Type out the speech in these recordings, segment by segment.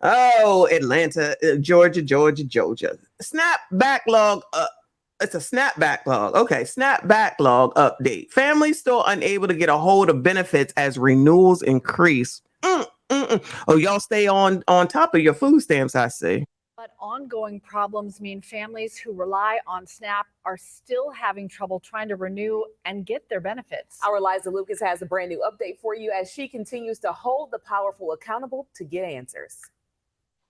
Oh, Atlanta, Georgia. Snap backlog. It's a SNAP backlog. Okay, SNAP backlog update. Families still unable to get a hold of benefits as renewals increase. Oh, y'all stay on top of your food stamps, I see. But ongoing problems mean families who rely on SNAP are still having trouble trying to renew and get their benefits. Our Liza Lucas has a brand new update for you as she continues to hold the powerful accountable to get answers.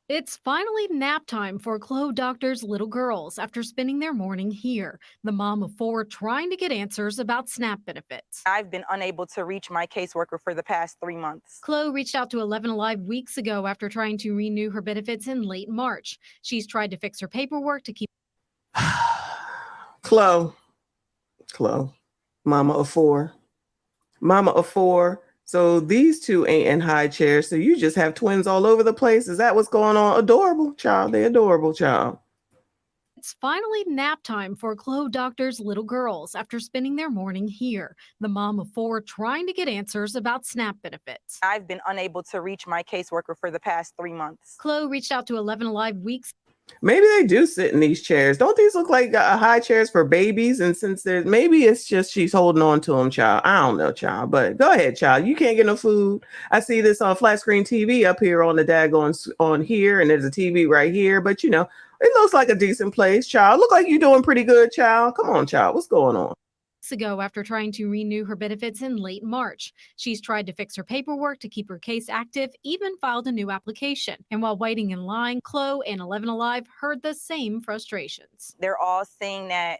It's finally nap time for Chloe Doctor's little girls after spending their morning here. The mom of 4 trying to get answers about SNAP benefits. I've been unable to reach my caseworker for the past 3 months. Chloe reached out to 11 Alive weeks ago after trying to renew her benefits in late March. She's tried to fix her paperwork to keep. Chloe, mama of 4. So these two ain't in high chairs. So you just have twins all over the place. Is that what's going on? Adorable, child. They're adorable, child. It's finally nap time for Chloe Doctor's little girls after spending their morning here. The mom of 4 trying to get answers about SNAP benefits. I've been unable to reach my caseworker for the past 3 months. Chloe reached out to 11 Alive weeks. Maybe they do sit in these chairs. Don't these look like high chairs for babies? And since there's maybe it's just she's holding on to them, child. I don't know, child. But go ahead, child. You can't get no food. I see this on flat screen TV up here on the daggone on here, and there's a TV right here. But you know, it looks like a decent place, child. Look like you're doing pretty good, child. Come on, child. What's going on? Ago after trying to renew her benefits in late March. She's tried to fix her paperwork to keep her case active, even filed a new application. And while waiting in line, Chloe and 11 Alive heard the same frustrations. They're all saying that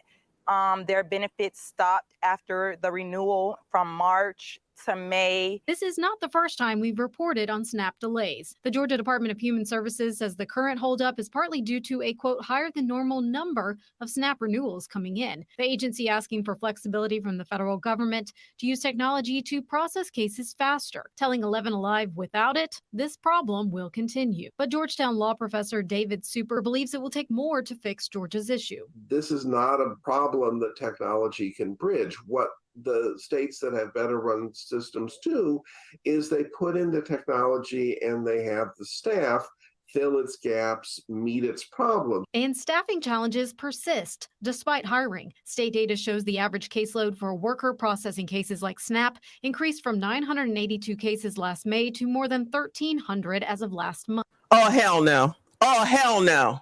their benefits stopped after the renewal from March to May. This is not the first time we've reported on SNAP delays. The Georgia Department of Human Services says the current holdup is partly due to a, quote, higher than normal number of SNAP renewals coming in. The agency asking for flexibility from the federal government to use technology to process cases faster, telling 11 Alive without it, this problem will continue. But Georgetown law professor David Super believes it will take more to fix Georgia's issue. This is not a problem that technology can bridge. What the states that have better run systems do is they put in the technology and they have the staff fill its gaps, meet its problems. And staffing challenges persist despite hiring. State data shows the average caseload for a worker processing cases like SNAP increased from 982 cases last May to more than 1,300 as of last month. Oh, hell no. Oh, hell no.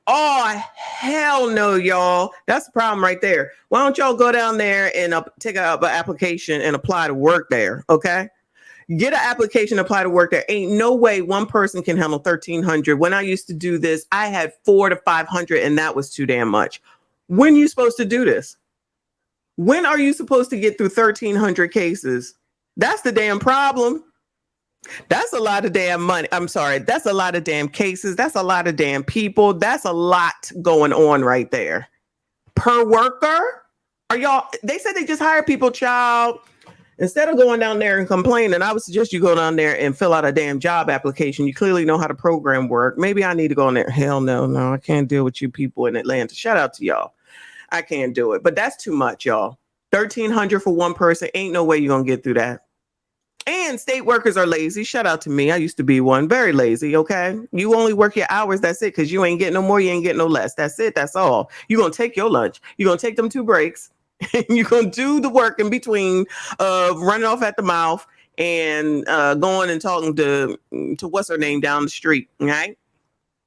Oh, hell no, y'all. That's the problem right there. Why don't y'all go down there and take up an application and apply to work there, okay? Get an application, apply to work there. Ain't no way one person can handle 1,300. When I used to do this, I had 400 to 500, and that was too damn much. When are you supposed to do this? When are you supposed to get through 1,300 cases? That's the damn problem. That's a lot of damn money. I'm sorry. That's a lot of damn cases. That's a lot of damn people. That's a lot going on right there. Per worker? Are y'all, they said they just hired people, child. Instead of going down there and complaining, I would suggest you go down there and fill out a damn job application. You clearly know how the program work. Maybe I need to go in there. Hell no, I can't deal with you people in Atlanta. Shout out to y'all. I can't do it, but that's too much, y'all. 1,300 for one person. Ain't no way you're going to get through that. And state workers are lazy. Shout out to me. I used to be one. Very lazy, okay? You only work your hours. That's it, because you ain't getting no more. You ain't getting no less. That's it. That's all. You're going to take your lunch. You're going to take them 2 breaks. And you're going to do the work in between running off at the mouth and going and talking to what's her name down the street, all right?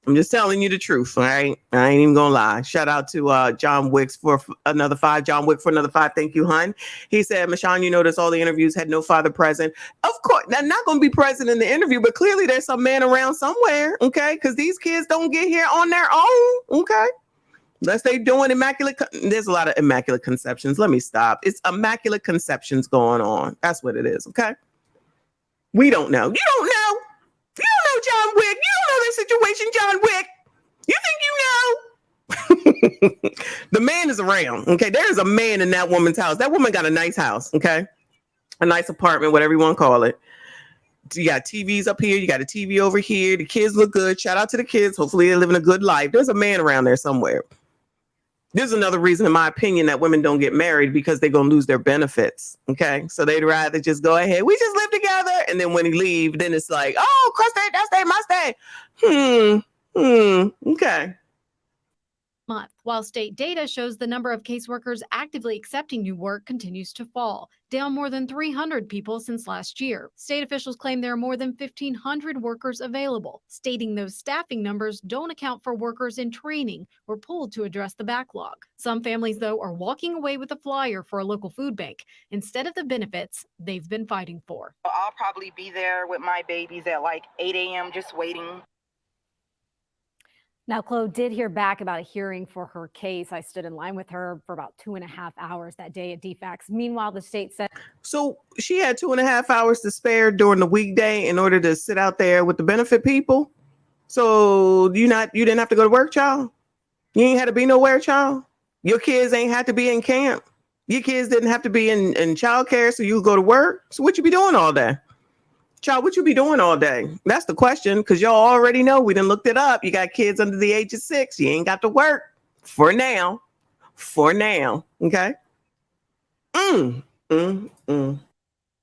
I'm just telling you the truth, all right? I ain't even gonna lie. Shout out to John Wicks for another 5. John Wick for another 5. Thank you, hun. He said, Michonne, you notice all the interviews had no father present. Of course, they're not gonna be present in the interview, but clearly there's some man around somewhere, okay? Because these kids don't get here on their own, okay? Unless they doing immaculate. There's a lot of immaculate conceptions. Let me stop. It's immaculate conceptions going on. That's what it is, okay? We don't know. You don't know. You don't know John Wick. You don't know the situation, John Wick. You think you know? The man is around. Okay. There's a man in that woman's house. That woman got a nice house. Okay. A nice apartment, whatever you want to call it. You got TVs up here. You got a TV over here. The kids look good. Shout out to the kids. Hopefully they're living a good life. There's a man around there somewhere. This is another reason, in my opinion, that women don't get married, because they're going to lose their benefits. Okay. So they'd rather just go ahead. We just live together. And then when he leave, then it's like, oh, cross state, that state, my state. Okay. Month. While state data shows the number of caseworkers actively accepting new work continues to fall, down more than 300 people since last year. State officials claim there are more than 1,500 workers available, stating those staffing numbers don't account for workers in training or pulled to address the backlog. Some families, though, are walking away with a flyer for a local food bank instead of the benefits they've been fighting for. I'll probably be there with my babies at like 8 a.m. just waiting. Now, Chloe did hear back about a hearing for her case. I stood in line with her for about 2.5 hours that day at DFACS. Meanwhile, the state said. So she had 2.5 hours to spare during the weekday in order to sit out there with the benefit people. So you didn't have to go to work, child? You ain't had to be nowhere, child? Your kids ain't had to be in camp? Your kids didn't have to be in childcare so you go to work? So what you be doing all day? Child, what you be doing all day? That's the question, because y'all already know. We done looked it up. You got kids under the age of 6. You ain't got to work for now. For now. Okay?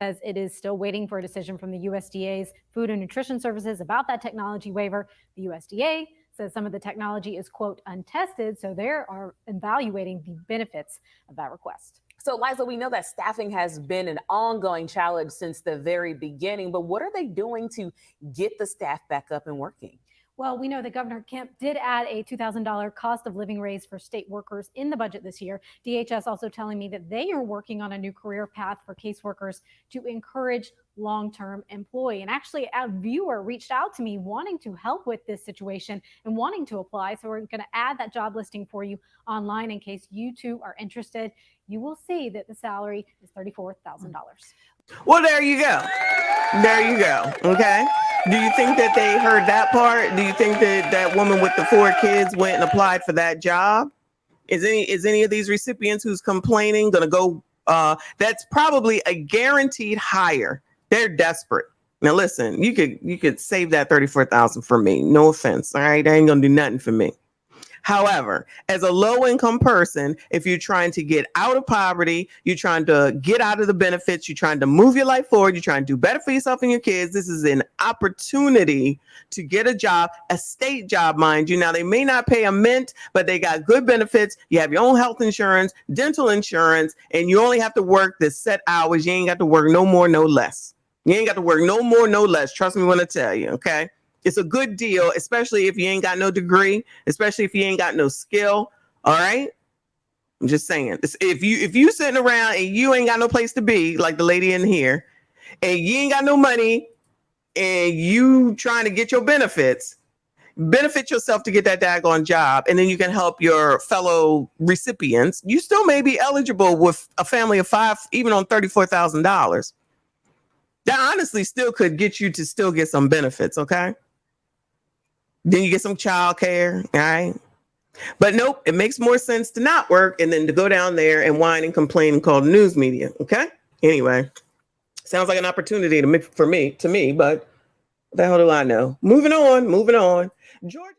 As it is still waiting for a decision from the USDA's Food and Nutrition Services about that technology waiver. The USDA says some of the technology is, quote, untested, so they are evaluating the benefits of that request. So, Liza, we know that staffing has been an ongoing challenge since the very beginning, but what are they doing to get the staff back up and working? Well, we know that Governor Kemp did add a $2,000 cost of living raise for state workers in the budget this year. DHS also telling me that they are working on a new career path for caseworkers to encourage long-term employee. And actually, a viewer reached out to me wanting to help with this situation and wanting to apply. So we're going to add that job listing for you online in case you too are interested. You will see that the salary is $34,000. Well, there you go. There you go. Okay. Do you think that they heard that part? Do you think that that woman with the 4 kids went and applied for that job? Is any of these recipients who's complaining going to go? That's probably a guaranteed hire. They're desperate. Now, listen, you could save that $34,000 for me. No offense. All right. That ain't going to do nothing for me. However, as a low-income person, if you're trying to get out of poverty, you're trying to get out of the benefits, you're trying to move your life forward, you're trying to do better for yourself and your kids, this is an opportunity to get a job, a state job, mind you. Now, they may not pay a mint, but they got good benefits. You have your own health insurance, dental insurance, and you only have to work the set hours. You ain't got to work no more, no less. You ain't got to work no more, no less. Trust me when I tell you, okay? It's a good deal, especially if you ain't got no degree, especially if you ain't got no skill. All right. I'm just saying, if you sitting around and you ain't got no place to be, like the lady in here, and you ain't got no money and you trying to get your benefits, benefit yourself to get that daggone job. And then you can help your fellow recipients. You still may be eligible with a family of 5, even on $34,000. That honestly still could get you to still get some benefits. Okay. Then you get some child care, all right? But nope, it makes more sense to not work and then to go down there and whine and complain and call the news media, okay? Anyway, sounds like an opportunity to me, but what the hell do I know? Moving on. Georgia.